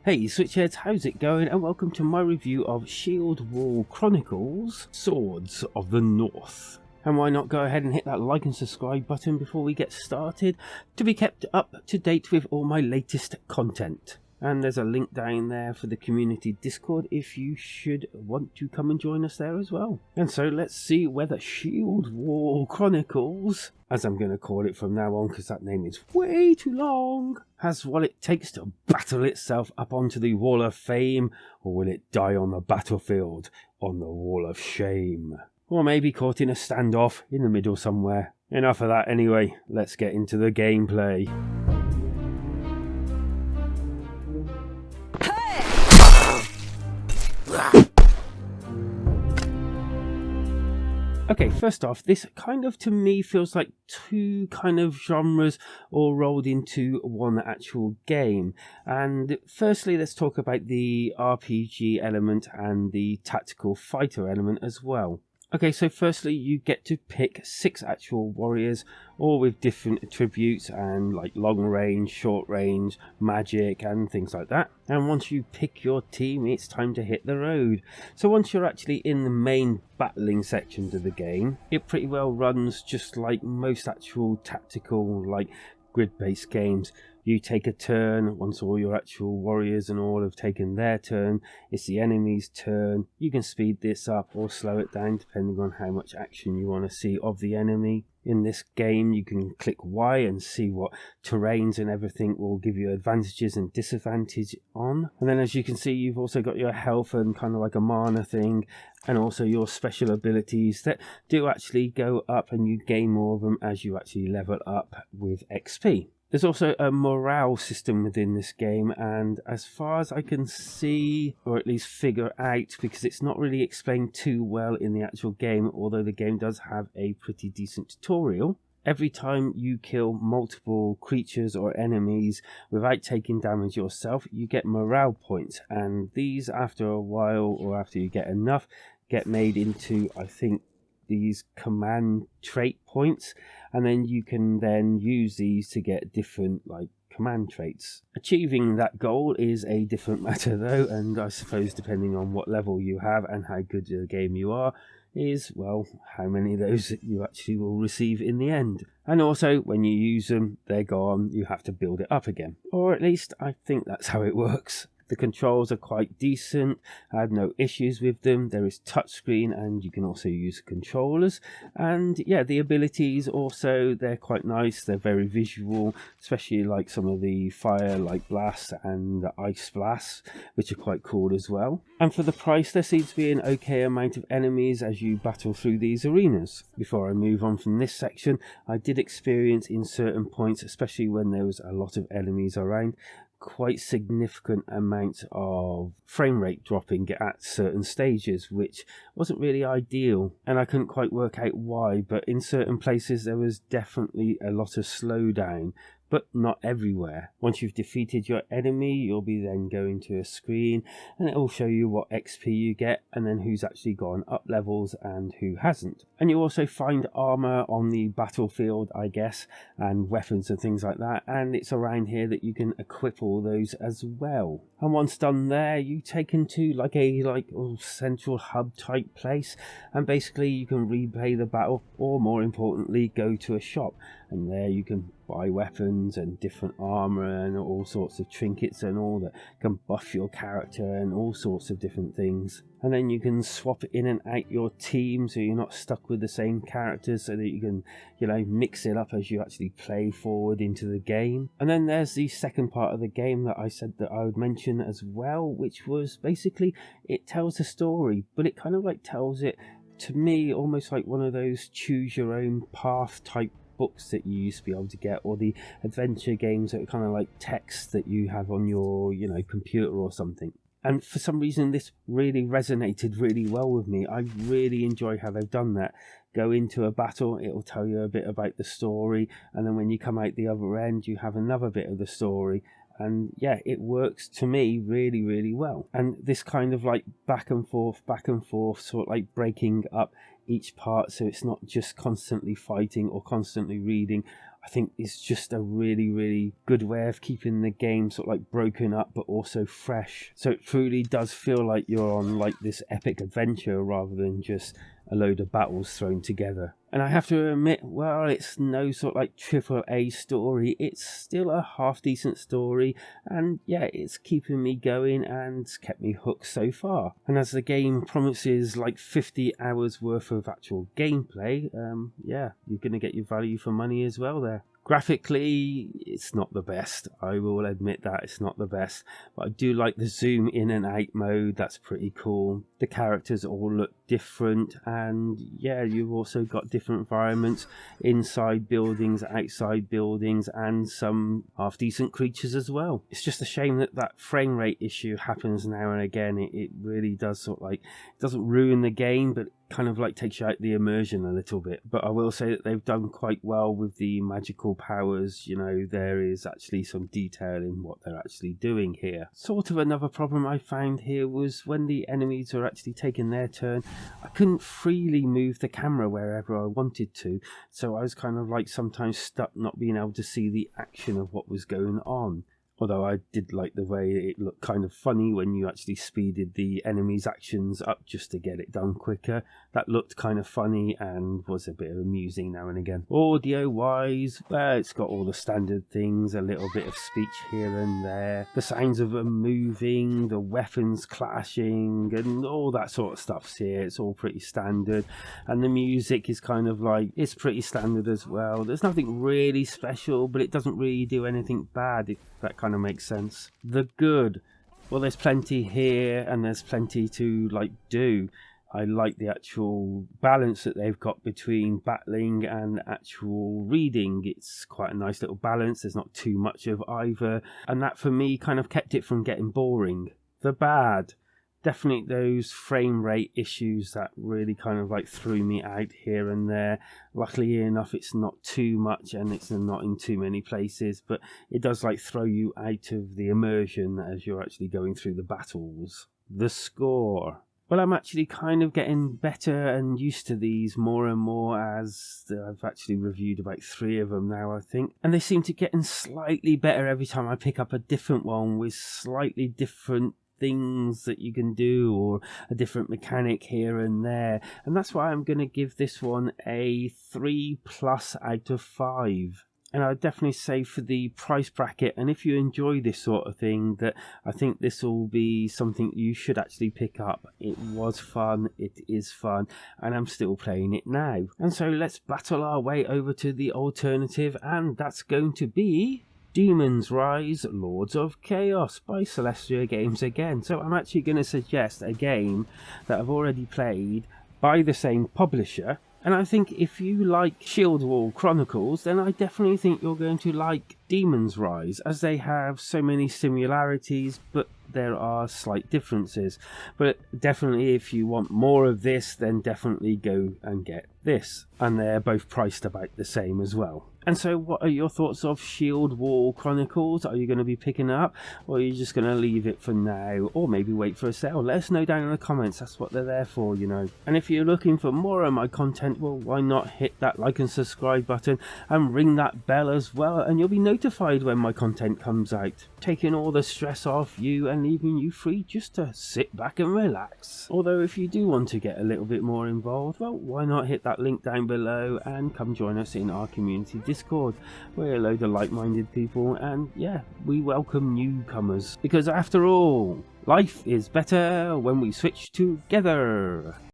Hey Switchheads, how's it going? And welcome to my review of Shieldwall Chronicles, Swords of the North. And why not go ahead and hit that like and subscribe button before we get started to be kept up to date with all my latest content. And there's a link down there for the community Discord if you should want to come and join us there as well. And so let's see whether Shieldwall Chronicles, as I'm going to call it from now on because that name is way too long, has what it takes to battle itself up onto the Wall of Fame, or will it die on the battlefield on the Wall of Shame? Or maybe caught in a standoff in the middle somewhere. Enough of that anyway, let's get into the gameplay. Okay, first off, this kind of to me feels like two kind of genres all rolled into one actual game. And firstly, let's talk about the RPG element and the tactical fighter element as well. Okay, so firstly, you get to pick 6 actual warriors, all with different attributes and like long range, short range, magic and things like that. And once you pick your team, it's time to hit the road. So once you're actually in the main battling sections of the game, it pretty well runs just like most actual tactical like grid-based games. You take a turn. Once all your actual warriors and all have taken their turn, it's the enemy's turn. You can speed this up or slow it down depending on how much action you want to see of the enemy. In this game, you can click Y and see what terrains and everything will give you advantages and disadvantage on. And then as you can see, you've also got your health and kind of like a mana thing, and also your special abilities that do actually go up, and you gain more of them as you actually level up with XP. There's also a morale system within this game, and as far as I can see, or at least figure out, because it's not really explained too well in the actual game, although the game does have a pretty decent tutorial, every time you kill multiple creatures or enemies without taking damage yourself, you get morale points, and these after a while, or after you get enough, get made into, I think, these command trait points, and then you can then use these to get different like command traits. Achieving that goal is a different matter though, and I suppose depending on what level you have and how good at the game you are is, well, how many of those you actually will receive in the end. And also when you use them, they're gone, you have to build it up again, or at least I think that's how it works. The controls are quite decent. I have no issues with them. There is touchscreen and you can also use controllers. And yeah, the abilities also, they're quite nice. They're very visual, especially like some of the fire like blast and the ice blast, which are quite cool as well. And for the price, there seems to be an okay amount of enemies as you battle through these arenas. Before I move on from this section, I did experience in certain points, especially when there was a lot of enemies around, quite significant amounts of frame rate dropping at certain stages, which wasn't really ideal, and I couldn't quite work out why, but in certain places there was definitely a lot of slowdown, but not everywhere. Once you've defeated your enemy, you'll be then going to a screen and it will show you what XP you get and then who's actually gone up levels and who hasn't. And you also find armor on the battlefield, I guess, and weapons and things like that, and it's around here that you can equip all those as well. And once done there, you take into like a central hub type place, and basically you can replay the battle, or more importantly go to a shop, and there you can buy weapons and different armor and all sorts of trinkets and all that can buff your character and all sorts of different things. And then you can swap in and out your team so you're not stuck with the same characters, so that you can, mix it up as you actually play forward into the game. And then there's the second part of the game that I said that I would mention as well, which was basically it tells a story, but it kind of like tells it, to me, almost like one of those choose your own path type books that you used to be able to get, or the adventure games that are kind of like text that you have on your computer or something. And for some reason this really resonated really well with me. I really enjoy how they've done that. Go into a battle, it'll tell you a bit about the story, and then when you come out the other end you have another bit of the story. And yeah, it works to me really, really well. And this kind of like back and forth, sort of like breaking up each part, so it's not just constantly fighting or constantly reading. I think is just a really good way of keeping the game sort of like broken up but also fresh. So it truly does feel like you're on like this epic adventure rather than just a load of battles thrown together. And I have to admit, well, it's no sort of like AAA story, it's still a half decent story, and yeah, it's keeping me going and kept me hooked so far. And as the game promises like 50 hours worth of actual gameplay, yeah, you're going to get your value for money as well there. Graphically, it's not the best. I will admit that it's not the best. But I do like the zoom in and out mode. That's pretty cool. The characters all look different. And yeah, you've also got different environments. Inside buildings, outside buildings, and some half-decent creatures as well. It's just a shame that that frame rate issue happens now and again. It really does sort of like, it doesn't ruin the game, but kind of like takes you out the immersion a little bit. But I will say that they've done quite well with the magical powers. You know, there is actually some detail in what they're actually doing here. Sort of another problem I found here was when the enemies are actually taking their turn, I couldn't freely move the camera wherever I wanted to, so I was kind of like sometimes stuck not being able to see the action of what was going on. Although I did like the way it looked kind of funny when you actually speeded the enemy's actions up just to get it done quicker. That looked kind of funny and was a bit amusing now and again. Audio-wise, well, it's got all the standard things, a little bit of speech here and there, the sounds of them moving, the weapons clashing, and all that sort of stuff's here. It's all pretty standard. And the music is kind of like, it's pretty standard as well. There's nothing really special, but it doesn't really do anything bad, if that kind of makes sense. The good, well, there's plenty here and there's plenty to like do. I like the actual balance that they've got between battling and actual reading. It's quite a nice little balance. There's not too much of either, and that for me kind of kept it from getting boring. The bad, definitely those frame rate issues that really kind of like threw me out here and there. Luckily enough, it's not too much and it's not in too many places, but it does like throw you out of the immersion as you're actually going through the battles. The score. Well, I'm actually kind of getting better and used to these more and more as I've actually reviewed about 3 of them now, I think. And they seem to get slightly better every time I pick up a different one with slightly different things that you can do or a different mechanic here and there, and that's why I'm going to give this one a 3+ out of 5. And I'd definitely say for the price bracket, and if you enjoy this sort of thing, that I think this will be something you should actually pick up. It was fun, it is fun, and I'm still playing it now. And so let's battle our way over to the alternative, and that's going to be Demons Rise, Lords of Chaos by Silesia Games again. So I'm actually going to suggest a game that I've already played by the same publisher. And I think if you like Shieldwall Chronicles, then I definitely think you're going to like Demons Rise, as they have so many similarities, but there are slight differences. But definitely if you want more of this, then definitely go and get this. And they're both priced about the same as well. And so what are your thoughts of Shieldwall Chronicles? Are you going to be picking it up, or are you just going to leave it for now, or maybe wait for a sale? Let us know down in the comments. That's what they're there for, you know. And if you're looking for more of my content, well, why not hit that like and subscribe button and ring that bell as well, and you'll be notified when my content comes out, taking all the stress off you and leaving you free just to sit back and relax. Although if you do want to get a little bit more involved, well, why not hit that link down below and come join us in our community Discord. We're a load of like-minded people, and yeah, we welcome newcomers, because after all, life is better when we switch together.